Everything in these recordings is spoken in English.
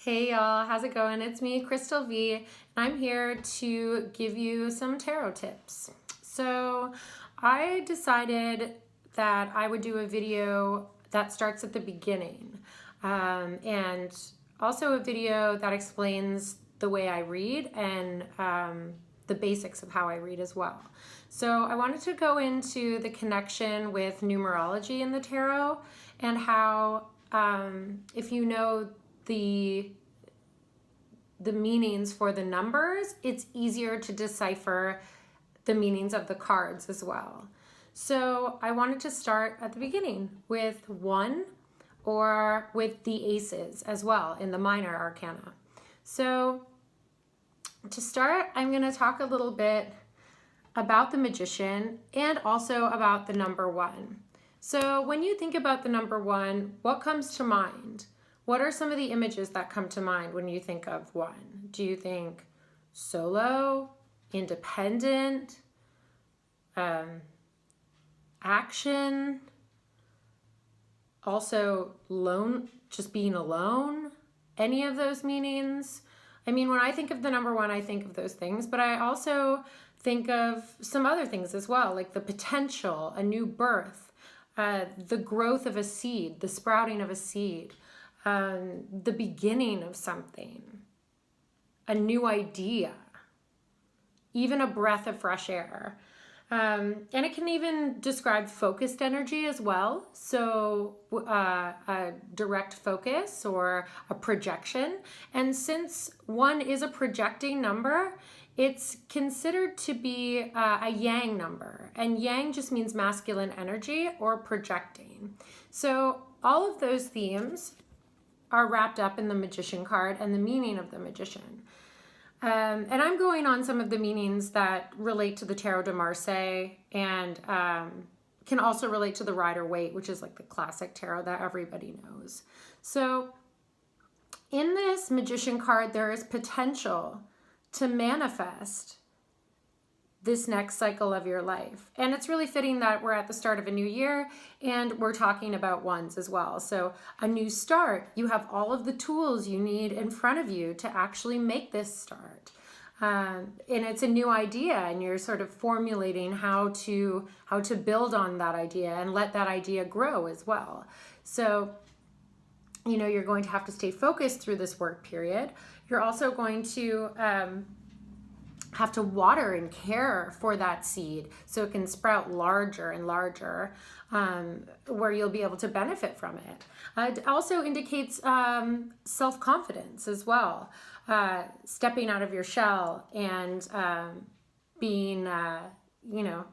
Hey y'all, how's it going? It's me, Krystal V, and I'm here to give you some tarot tips. So I decided that I would do a video that starts at the beginning, and also a video that explains the way I read and the basics of how I read as well. So I wanted to go into the connection with numerology in the tarot and how if you know the meanings for the numbers, it's easier to decipher the meanings of the cards as well. So I wanted to start at the beginning with 1 or with the aces as well in the Minor Arcana. So to start, I'm going to talk a little bit about the Magician and also about the number 1. So when you think about the number 1, what comes to mind? What are some of the images that come to mind when you think of 1? Do you think solo, independent, action, also lone, just being alone? Any of those meanings? I mean, when I think of the number 1, I think of those things, but I also think of some other things as well, like the potential, a new birth, the growth of a seed, the sprouting of a seed, the beginning of something, a new idea, even a breath of fresh air. And it can even describe focused energy as well. So a direct focus or a projection. And since 1 is a projecting number, it's considered to be a yang number. And yang just means masculine energy or projecting. So all of those themes are wrapped up in the Magician card and the meaning of the Magician. And I'm going on some of the meanings that relate to the Tarot de Marseille and can also relate to the Rider-Waite, which is like the classic tarot that everybody knows. So in this Magician card, there is potential to manifest this next cycle of your life. And it's really fitting that we're at the start of a new year and we're talking about 1s as well. So a new start, you have all of the tools you need in front of you to actually make this start. And it's a new idea and you're sort of formulating how to build on that idea and let that idea grow as well. So, you know, you're going to have to stay focused through this work period. You're also going to have to water and care for that seed so it can sprout larger and larger, where you'll be able to benefit from it. It also indicates self-confidence as well, stepping out of your shell and being, you know,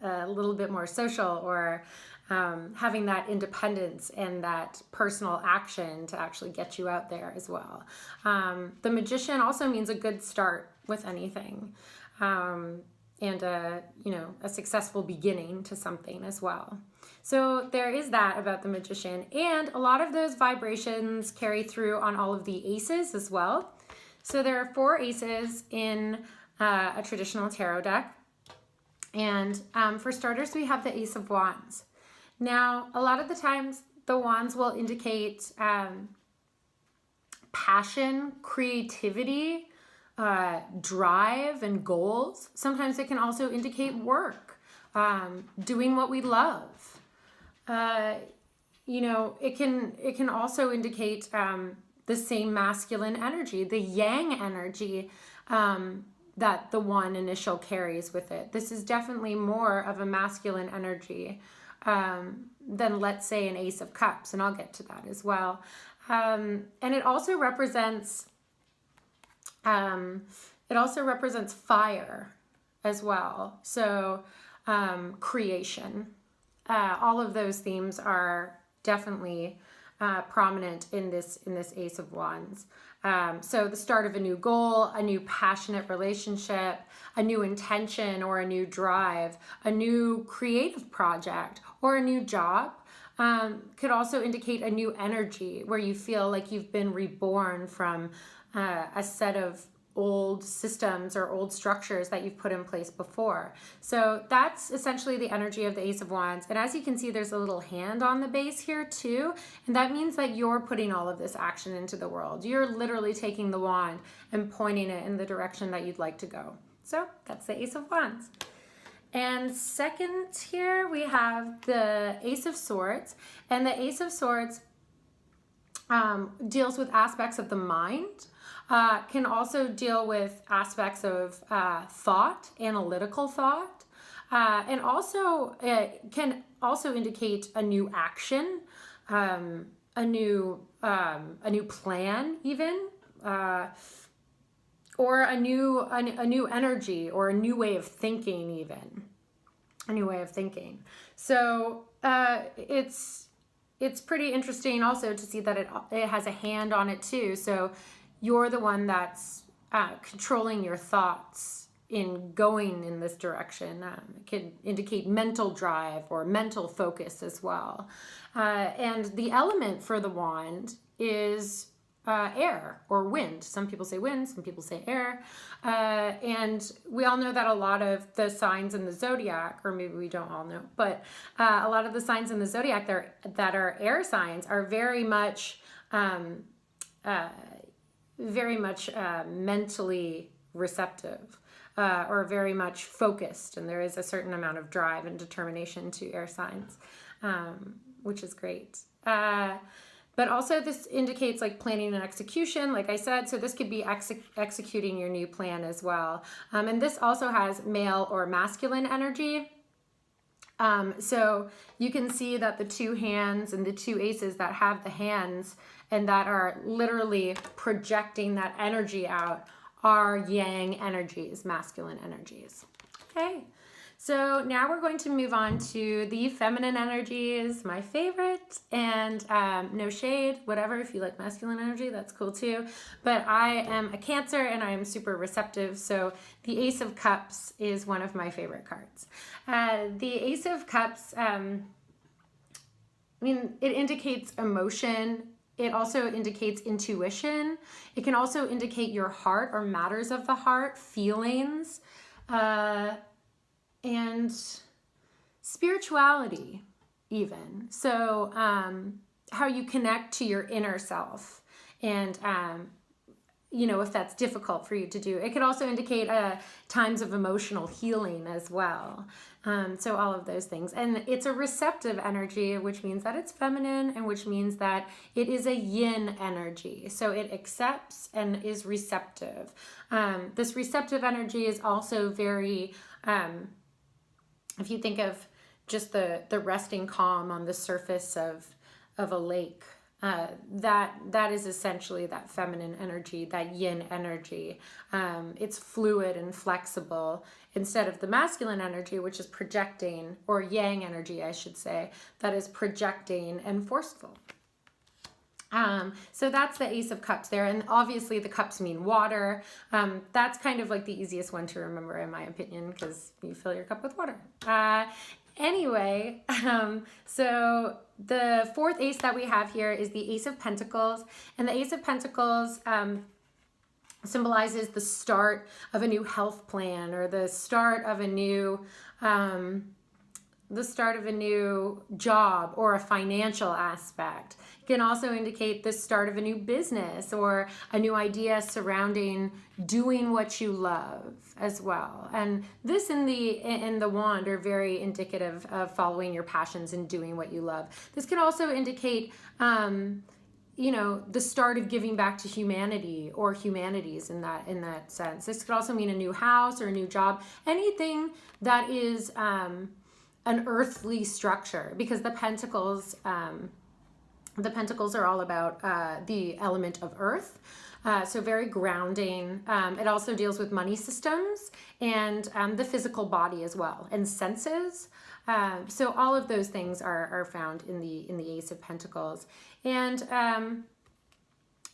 a little bit more social, or having that independence and that personal action to actually get you out there as well. The Magician also means a good start with anything, and a successful beginning to something as well. So there is that about the Magician, and a lot of those vibrations carry through on all of the aces as well. So there are 4 aces in a traditional tarot deck, and for starters we have the Ace of Wands. Now a lot of the times the wands will indicate passion, creativity, drive and goals. Sometimes it can also indicate work, doing what we love. You know, it can also indicate the same masculine energy, the yang energy that the 1 initial carries with it. This is definitely more of a masculine energy than, let's say, an Ace of Cups, and I'll get to that as well. And it also represents fire as well. So creation. All of those themes are definitely prominent in this Ace of Wands. So the start of a new goal, a new passionate relationship, a new intention or a new drive, a new creative project or a new job. Could also indicate a new energy where you feel like you've been reborn from a set of old systems or old structures that you've put in place before. So that's essentially the energy of the Ace of Wands. And as you can see, there's a little hand on the base here too. And that means that you're putting all of this action into the world. You're literally taking the wand and pointing it in the direction that you'd like to go. So that's the Ace of Wands. And second here we have the Ace of Swords. And the Ace of Swords deals with aspects of the mind. Can also deal with aspects of thought, analytical thought, and also it can also indicate a new action, a new plan, even, or a new energy, or a new way of thinking, even a new way of thinking. So it's pretty interesting also to see that it has a hand on it too. So you're the one that's controlling your thoughts in going in this direction. It can indicate mental drive or mental focus as well. And the element for the wand is air or wind. Some people say wind, some people say air. And we all know that a lot of the signs in the zodiac, or maybe we don't all know, but a lot of the signs in the zodiac that are air signs are very much mentally receptive, or very much focused, and there is a certain amount of drive and determination to air signs, which is great. But also this indicates like planning and execution, like I said, so this could be executing your new plan as well. And this also has male or masculine energy. So you can see that the two hands and the two aces that have the hands and that are literally projecting that energy out are yang energies, masculine energies. Okay, so now we're going to move on to the feminine energies, my favorite, and no shade, whatever, if you like masculine energy, that's cool too. But I am a Cancer and I am super receptive, so the Ace of Cups is one of my favorite cards. The Ace of Cups, it indicates emotion. It also indicates intuition. It can also indicate your heart or matters of the heart, feelings, and spirituality even. So how you connect to your inner self, and if that's difficult for you to do. It could also indicate times of emotional healing as well. So all of those things. And it's a receptive energy, which means that it's feminine, and which means that it is a yin energy. So it accepts and is receptive. This receptive energy is also very, if you think of just the resting calm on the surface of a lake, that is essentially that feminine energy, that yin energy. It's fluid and flexible, instead of the masculine energy, which is projecting, or yang energy, I should say, that is projecting and forceful. So that's the Ace of Cups there. And obviously the cups mean water. That's kind of like the easiest one to remember, in my opinion, because you fill your cup with water. Anyway, so the fourth ace that we have here is the Ace of Pentacles. And the Ace of Pentacles symbolizes the start of a new health plan, or the start of a new job, or a financial aspect. It can also indicate the start of a new business, or a new idea surrounding doing what you love as well. And this and the wand are very indicative of following your passions and doing what you love. This can also indicate the start of giving back to humanity, or humanities in that sense. This could also mean a new house or a new job, anything that is an earthly structure, because the pentacles are all about the element of earth. So very grounding. It also deals with money systems and the physical body as well, and senses. So all of those things are found in the Ace of Pentacles. And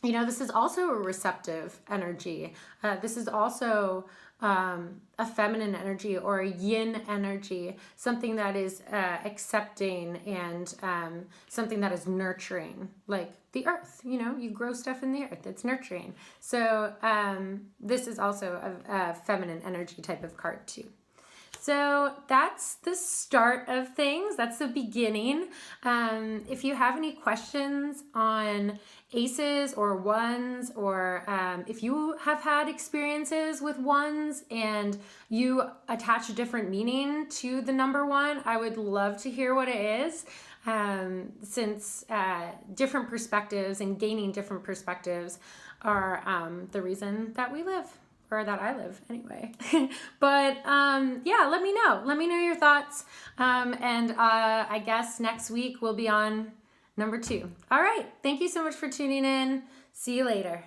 this is also a receptive energy. This is also a feminine energy or a yin energy, something that is accepting and something that is nurturing, like the earth. You know, you grow stuff in the earth, it's nurturing. So this is also a feminine energy type of card too. So that's the start of things. That's the beginning. If you have any questions on aces or ones, or if you have had experiences with ones and you attach a different meaning to the number one, I would love to hear what it is. Since different perspectives and gaining different perspectives are the reason that we live. Or that I live anyway. But yeah, let me know. Let me know your thoughts. And I guess next week we'll be on number 2. All right. Thank you so much for tuning in. See you later.